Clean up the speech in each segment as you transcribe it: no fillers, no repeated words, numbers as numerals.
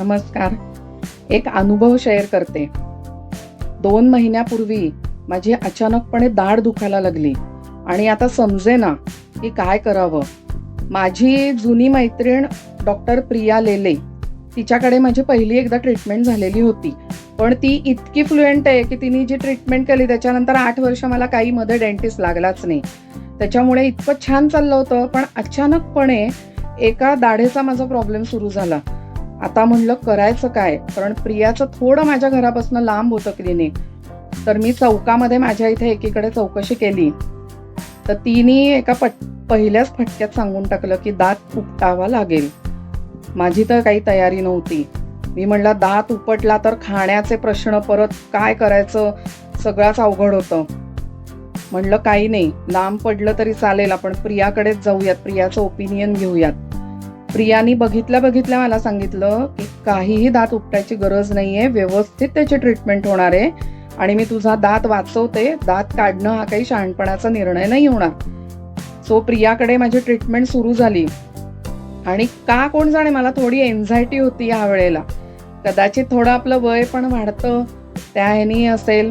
नमस्कार. एक अनुभव शेअर करते. 2 महिन्यापूर्वी माझी अचानकपणे दाढ दुखायला लागली आणि आता समजेना की काय करावं. माझी जुनी मैत्रीण डॉक्टर प्रिया लेले, तिच्याकडे माझी पहिली एकदा ट्रीटमेंट झालेली होती. पण ती इतकी फ्लुएंट आहे की तिने जी ट्रीटमेंट केली त्याच्यानंतर 8 वर्ष मला काही मध्ये डेंटिस्ट लागलाच नाही. त्याच्यामुळे इतकं छान चाललं होतं, पण अचानकपणे एका दाढेचा माझा प्रॉब्लेम सुरू झाला. आता म्हणलं करायचं काय, कारण प्रियाचं थोडं माझ्या घरापासून लांब होतं क्लिनिक. तर मी चौकामध्ये माझ्या इथे एकीकडे चौकशी केली, तर तिने एका पहिल्याच फटक्यात सांगून टाकलं की दात उपटावा लागेल. माझी तर काही तयारी नव्हती. मी म्हणलं दात उपटला तर खाण्याचे प्रश्न, परत काय करायचं, सगळंच अवघड होतं. म्हणलं काही नाही, लांब पडलं तरी चालेल, आपण प्रियाकडेच जाऊयात, प्रियाचं ओपिनियन घेऊयात. प्रियानी बघितल्या मला सांगितलं की काहीही दात उपटायची गरज नाहीये, व्यवस्थित त्याची ट्रीटमेंट होणार आहे आणि मी तुझा दात वाचवते. दात काढणं हा काही शहाणपणाचा निर्णय नाही होणार. सो प्रियाकडे माझी ट्रीटमेंट सुरू झाली आणि का कोण जाणे मला थोडी एन्झायटी होती या वेळेला. कदाचित थोडं आपलं वय पण वाढतं त्या ह्यानी असेल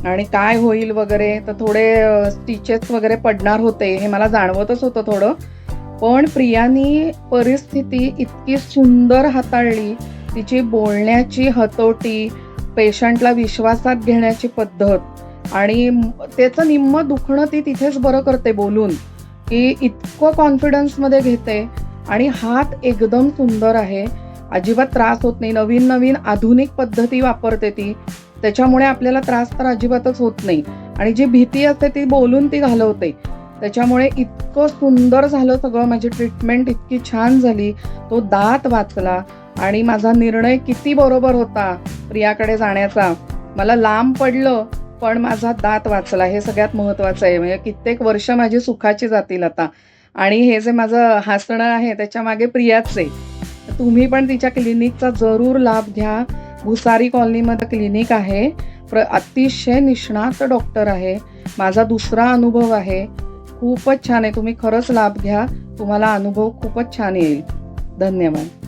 आणि काय होईल वगैरे, तर थोडे स्टिचेस वगैरे पडणार होते हे मला जाणवतच होतं थोडं. पण प्रियानी परिस्थिती इतकी सुंदर हाताळली. तिची बोलण्याची हतोटी, पेशंटला विश्वासात घेण्याची पद्धत आणि त्याचं निम्म दुखणं ती तिथेच बरं करते बोलून, की इतकं कॉन्फिडन्समध्ये घेते आणि हात एकदम सुंदर आहे, अजिबात त्रास होत नाही. नवीन नवीन आधुनिक पद्धती वापरते ती, त्याच्यामुळे आपल्याला त्रास तर अजिबातच होत नाही आणि जी भीती असते ती बोलून ती घालवते. त्याच्यामुळे इतकं सुंदर झालं सगळं. माझी ट्रीटमेंट इतकी छान झाली, तो दात वाचला आणि माझा निर्णय किती बरोबर होता प्रियाकडे जाण्याचा. मला लांब पडलं पण माझा दात वाचला, हे सगळ्यात महत्त्वाचं आहे. म्हणजे कित्येक वर्ष माझी सुखाची जातील आता. आणि हे जे माझं हसणं आहे त्याच्या मागे प्रियाच आहे. तुम्ही पण तिच्या क्लिनिकचा जरूर लाभ घ्या. भुसारी कॉलनीमध्ये क्लिनिक आहे. अतिशय निष्णात डॉक्टर आहे. माझा दुसरा अनुभव आहे, खूपच छान आहे. तुम्ही खरंच लाभ घ्या, तुम्हाला अनुभव खूपच छान येईल. धन्यवाद.